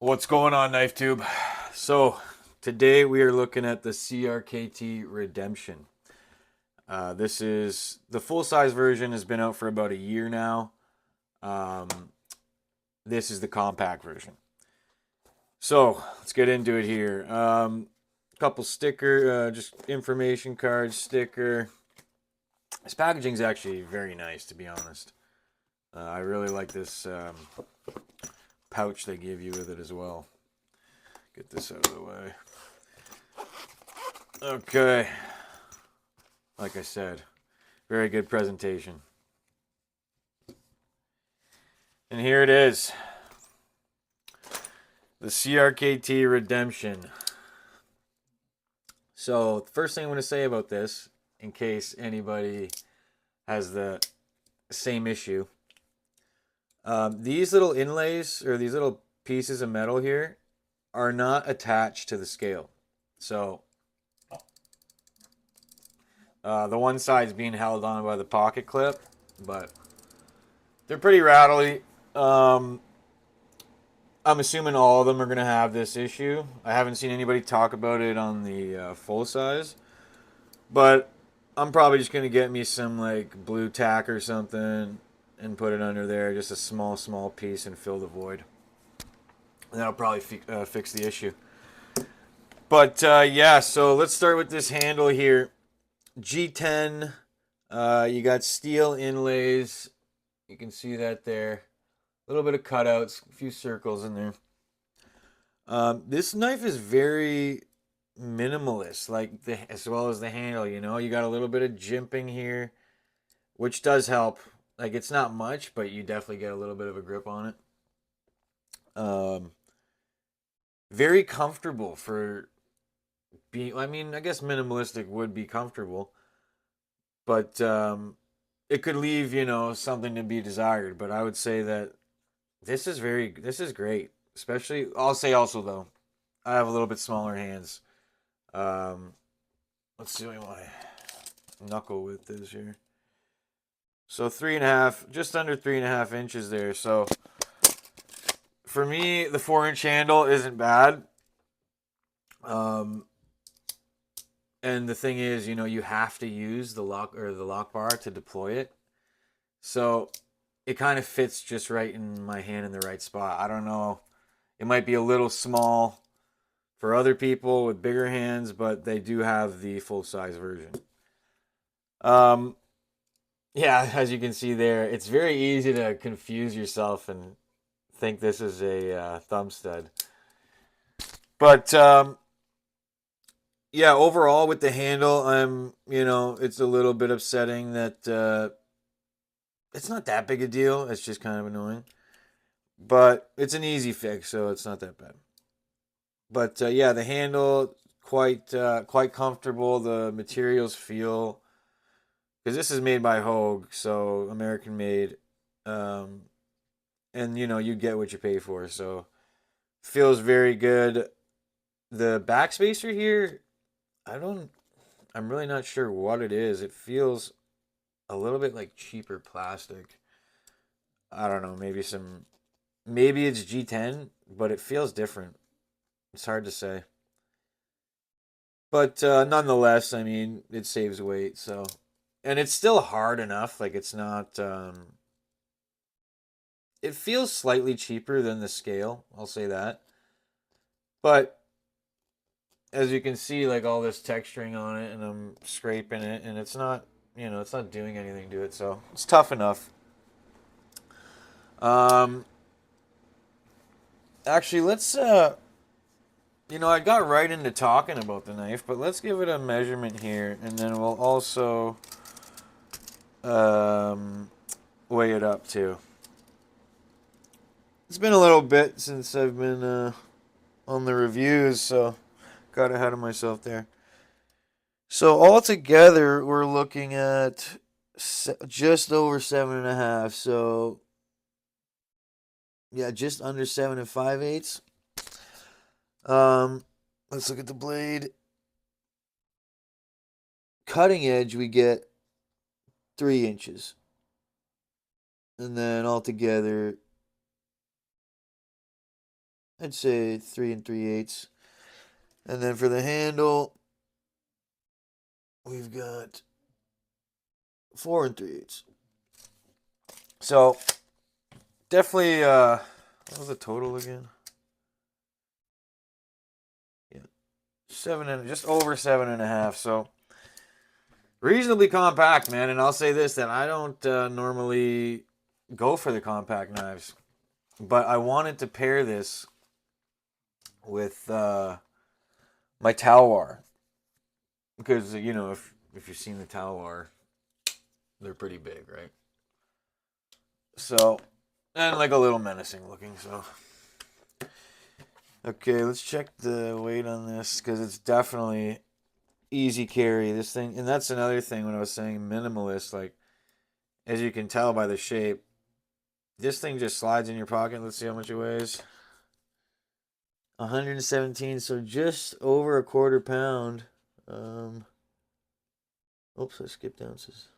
What's going on, Knife Tube? So, today we are looking at the CRKT Redemption. This is the full size version, has been out for about a year now. Um, this is the compact version. So, let's get into it here. Couple sticker, just information cards, sticker. This packaging is actually very nice, to be honest. I really like this pouch they give you with it as well. Get this out of the way. Okay. Like I said, very good presentation. And here it is. The CRKT Redemption. So, the first thing I'm going to say about this, in case anybody has the same issue, these little inlays, or these little pieces of metal here, are not attached to the scale. So, the one side's being held on by the pocket clip, but they're pretty rattly. I'm assuming all of them are going to have this issue. I haven't seen anybody talk about it on the full size, but I'm probably just going to get me some like blue tack or something and put it under there, just a small piece, and fill the void. And that'll probably fix the issue. But yeah, so let's start with this handle here. G10, you got steel inlays. You can see that there. A little bit of cutouts, a few circles in there. This knife is very minimalist, like as well as the handle. You know, you got a little bit of jimping here, which does help. Like it's not much, but you definitely get a little bit of a grip on it. Very comfortable for being. I mean, I guess minimalistic would be comfortable, but it could leave something to be desired. But I would say that this is great. Especially, I'll say also though, I have a little bit smaller hands. Um, let's see what my knuckle width is here. So 3.5, just under 3.5 inches there. So for me, the 4-inch handle isn't bad. Um, and the thing is, you have to use the lock bar to deploy it. So it kind of fits just right in my hand in the right spot. I don't know. It might be a little small for other people with bigger hands, but they do have the full size version. Um, yeah, as you can see there, it's very easy to confuse yourself and think this is a thumb stud. But yeah, overall with the handle, it's a little bit upsetting that it's not that big a deal. It's just kind of annoying. But it's an easy fix, so it's not that bad. But yeah, the handle quite comfortable. The materials feel, because this is made by Hogue, so American made, um, and you get what you pay for. So feels very good. The backspacer here, I'm really not sure what it is. It feels a little bit like cheaper plastic. I don't know, maybe it's G10, but it feels different. It's hard to say. But nonetheless, I mean, it saves weight, so, and it's still hard enough. Like it's not. It feels slightly cheaper than the scale. I'll say that. But as you can see, like all this texturing on it, and I'm scraping it, and it's not doing anything to it. So it's tough enough. Um, actually, let's. I got right into talking about the knife, but let's give it a measurement here, and then we'll also um, weigh it up too. It's been a little bit since I've been on the reviews, so got ahead of myself there. So altogether, we're looking at just over 7.5. So yeah, just under 7 5/8. Let's look at the blade. Cutting edge, we get 3 inches, and then altogether I'd say 3 3/8. And then for the handle, we've got 4 3/8. So definitely, what was the total again? Yeah, just over 7.5. So reasonably compact, man. And I'll say this, that I don't normally go for the compact knives, but I wanted to pair this with my Talwar, because if you've seen the Talwar, they're pretty big, right? So, and like a little menacing looking. So okay, let's check the weight on this, because it's definitely easy carry, this thing. And that's another thing when I was saying minimalist, like, as you can tell by the shape, this thing just slides in your pocket. Let's see how much it weighs. 117, so just over a quarter pound. Oops, I skipped ounces.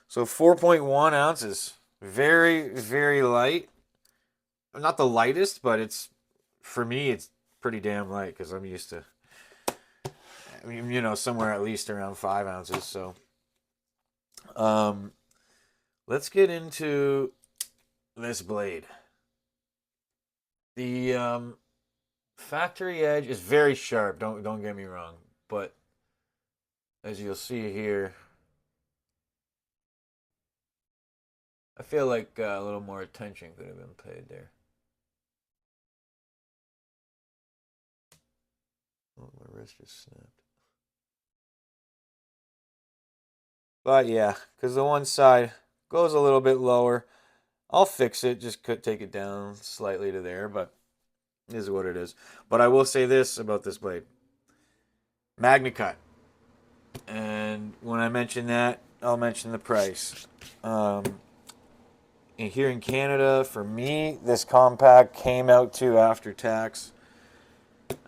So 4.1 ounces. Very, very light. Not the lightest, but for me, it's pretty damn light, because I'm used to, I mean, somewhere at least around 5 ounces. So, let's get into this blade. The factory edge is very sharp. Don't get me wrong, but as you'll see here, I feel like a little more attention could have been paid there. Oh, my wrist just snapped. But yeah, because the one side goes a little bit lower. I'll fix it. Just could take it down slightly to there, but it is what it is. But I will say this about this blade: MagnaCut. And when I mention that, I'll mention the price. And here in Canada, for me, this compact came out to after tax.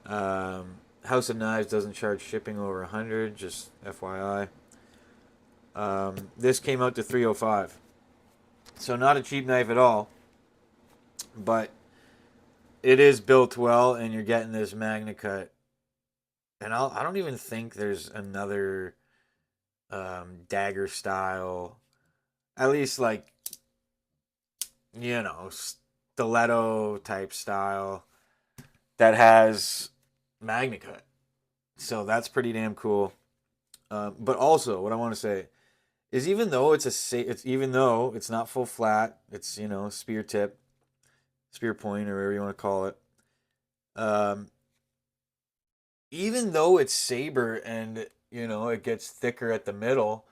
House of Knives doesn't charge shipping over 100, just FYI. This came out to 305. So not a cheap knife at all, but it is built well, and you're getting this MagnaCut. And I don't even think there's another dagger style, at least like, stiletto type style, that has MagnaCut. So that's pretty damn cool. But also, what I want to say is, even though it's not full flat, it's spear tip, spear point, or whatever you want to call it. Um, Even though it's saber and it gets thicker at the middle,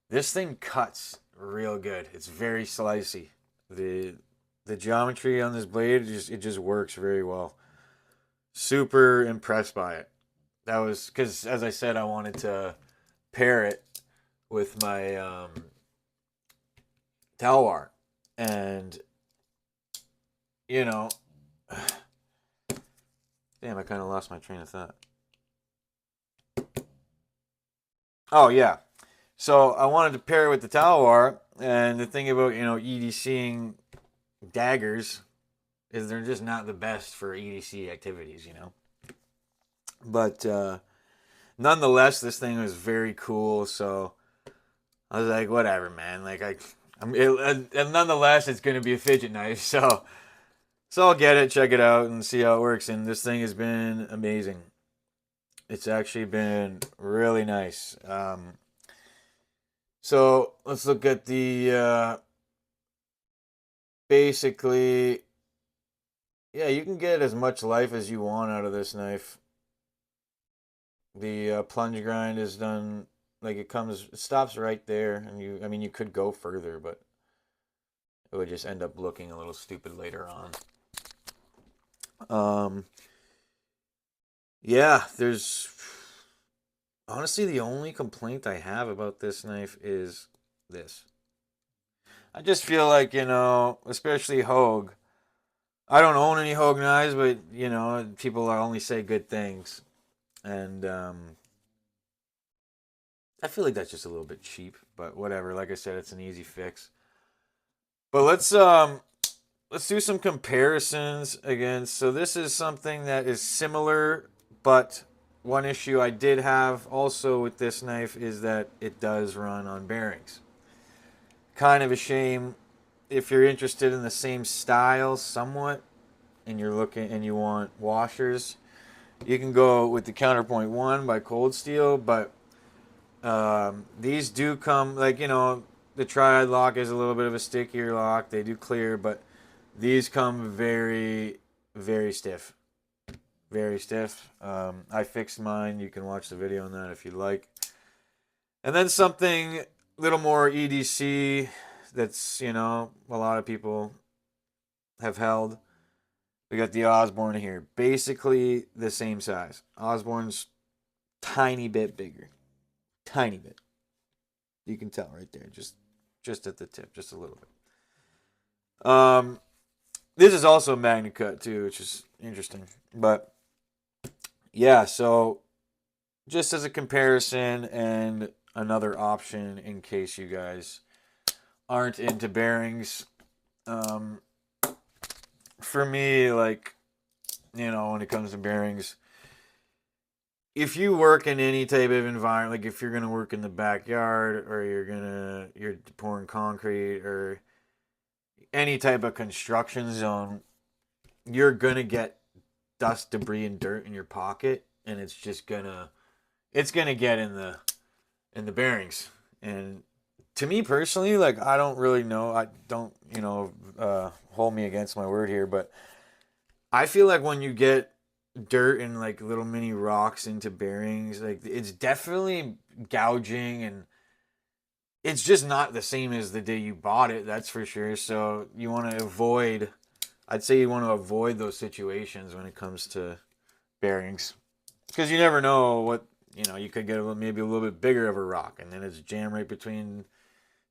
this thing cuts real good. It's very slicey. The geometry on this blade, it just works very well. Super impressed by it. That was because, as I said, I wanted to pair it with my Talwar, and you know, damn, I kind of lost my train of thought. Oh yeah, so I wanted to pair it with the Talwar, and the thing about EDCing daggers is they're just not the best for EDC activities. But nonetheless, this thing was very cool. So I was like, whatever, man. Like and nonetheless, it's gonna be a fidget knife. So I'll get it, check it out, and see how it works. And this thing has been amazing. It's actually been really nice. So let's look at the basically. Yeah, you can get as much life as you want out of this knife. The plunge grind is done, like it stops right there, and you could go further, but it would just end up looking a little stupid later on. Yeah, there's honestly the only complaint I have about this knife is this. I just feel like, especially Hogue. I don't own any Hogue knives, but people only say good things, and I feel like that's just a little bit cheap, but whatever. Like I said, it's an easy fix. But let's do some comparisons again. So this is something that is similar, but one issue I did have also with this knife is that it does run on bearings. Kind of a shame if you're interested in the same style somewhat and you're looking and you want washers, you can go with the Counterpoint 1 by Cold Steel, but these do come, like, the Triad lock is a little bit of a stickier lock. They do clear, but these come very, very stiff. Very stiff. I fixed mine. You can watch the video on that if you like. And then something a little more EDC that's, a lot of people have held. We got the Osborne here. Basically the same size. Osborne's tiny bit bigger. Tiny bit. You can tell right there. Just at the tip. Just a little bit. This is also Magna Cut too, which is interesting. But yeah, so just as a comparison and another option in case you guys aren't into bearings. For me, like, when it comes to bearings, if you work in any type of environment, like if you're gonna work in the backyard or you're pouring concrete or any type of construction zone, you're gonna get dust, debris, and dirt in your pocket, and it's gonna get in the bearings. And to me personally, like, I don't really know. I don't, hold me against my word here, but I feel like when you get dirt and like little mini rocks into bearings, like it's definitely gouging, and it's just not the same as the day you bought it, that's for sure. So I'd say you want to avoid those situations when it comes to bearings, because you never know what, you could get maybe a little bit bigger of a rock, and then it's jammed right between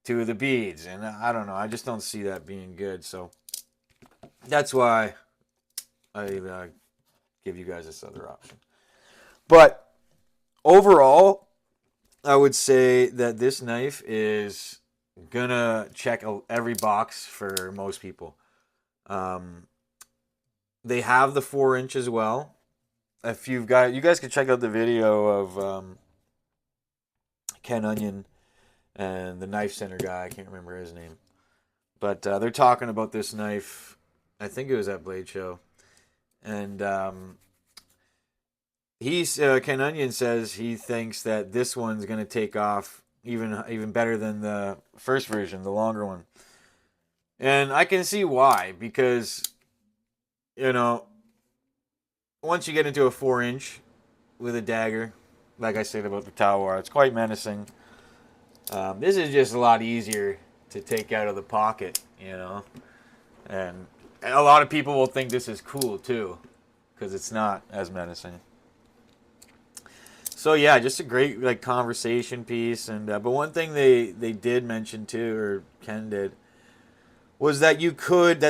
two of the beads, and I don't know. I just don't see that being good. So that's why I give you guys this other option. But overall, I would say that this knife is gonna check every box for most people. They have the 4-inch as well. If you guys can check out the video of Ken Onion and the Knife Center guy. I can't remember his name, but they're talking about this knife. I think it was at Blade Show, and Ken Onion says he thinks that this one's gonna take off even better than the first version, the longer one. And I can see why, because once you get into a 4-inch with a dagger, like I said about the Tawar, it's quite menacing. This is just a lot easier to take out of the pocket, and a lot of people will think this is cool too, because it's not as menacing. So yeah, just a great like conversation piece, and but one thing they did mention too, or Ken did, was that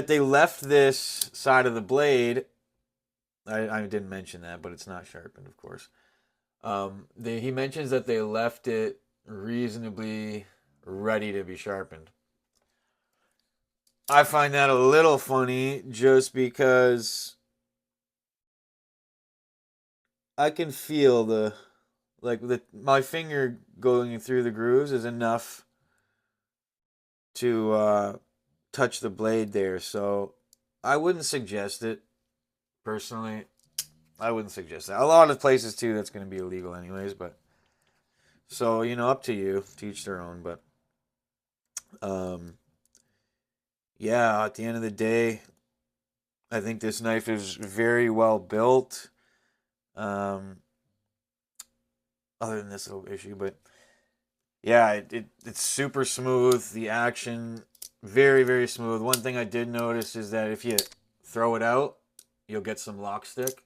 they left this side of the blade. I didn't mention that, but it's not sharpened, of course. He mentions that they left it reasonably ready to be sharpened. I find that a little funny, just because I can feel my finger going through the grooves is enough to touch the blade there. So I wouldn't suggest it personally. I wouldn't suggest that. A lot of places too, that's going to be illegal anyways. But so up to you, to each their own. But yeah, at the end of the day, I think this knife is very well built. Other than this little issue, but yeah, it's super smooth. The action, very, very smooth. One thing I did notice is that if you throw it out, you'll get some lock stick.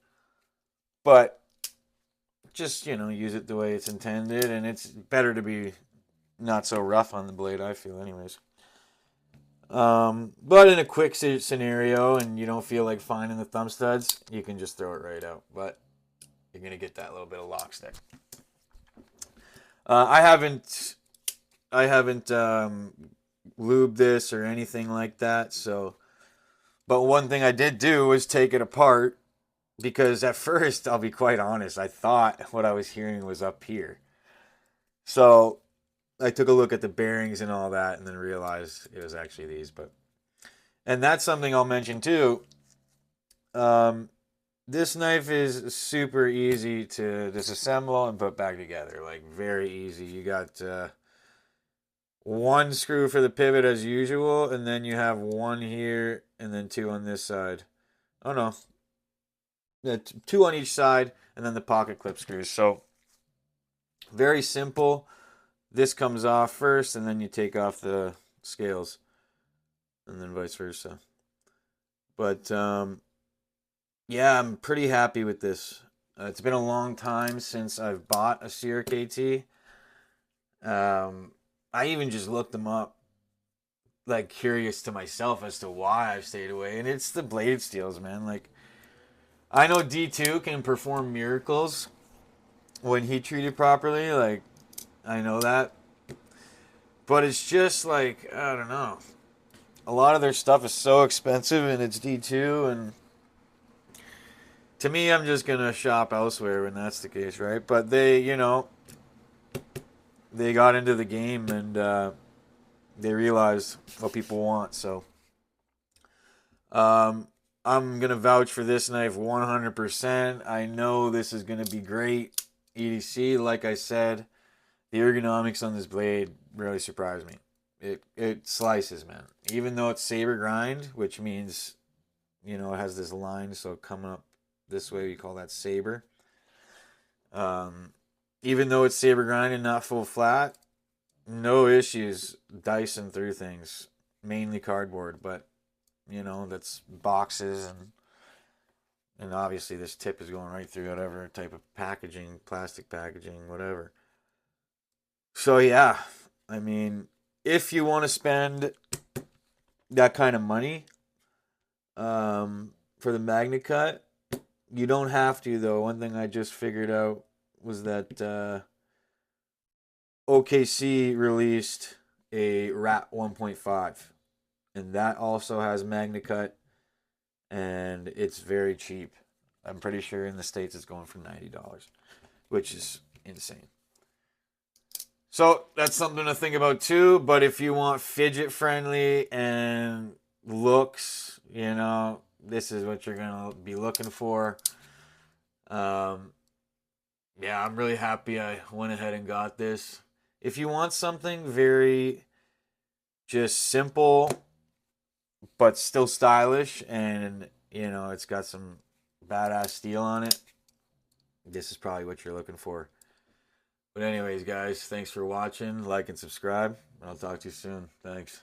But just, use it the way it's intended, and it's better to be not so rough on the blade, I feel, anyways. But in a quick scenario and you don't feel like finding the thumb studs, you can just throw it right out. But you're going to get that little bit of lock stick. I haven't lubed this or anything like that, so But one thing I did do was take it apart because at first, I'll be quite honest, I thought what I was hearing was up here. So I took a look at the bearings and all that and then realized it was actually these. And that's something I'll mention too. Um, this knife is super easy to disassemble and put back together. Like, very easy. You got one screw for the pivot as usual, and then you have one here and then two on this side. Oh no, two on each side, and then the pocket clip screws. So very simple. This comes off first, and then you take off the scales, and then vice versa. But yeah, I'm pretty happy with this. It's been a long time since I've bought a CRKT. I even just looked them up, like curious to myself as to why I've stayed away, and it's the blade steels, man. Like, I know D2 can perform miracles when heat treated properly. Like, I know that, but it's just like, I don't know. A lot of their stuff is so expensive, and it's D2, and to me, I'm just gonna shop elsewhere when that's the case, right? But they, they got into the game and they realized what people want. So I'm gonna vouch for this knife 100%. I know this is gonna be great. EDC, like I said, the ergonomics on this blade really surprised me. It slices, man. Even though it's saber grind, which means it has this line, so coming up this way we call that saber. Even though it's saber grind and not full flat, no issues dicing through things. Mainly cardboard, but that's boxes and obviously this tip is going right through whatever type of packaging, plastic packaging, whatever. So yeah, I mean, if you want to spend that kind of money for the Magna Cut, you don't have to though. One thing I just figured out was that OKC released a RAT 1.5, and that also has Magna Cut, and it's very cheap. I'm pretty sure in the States it's going for $90, which is insane. So that's something to think about too. But if you want fidget friendly and looks, this is what you're gonna be looking for. Um, yeah, I'm really happy I went ahead and got this. If you want something very just simple but still stylish and it's got some badass steel on it, this is probably what you're looking for. But anyways, guys, thanks for watching. Like and subscribe, and I'll talk to you soon. Thanks.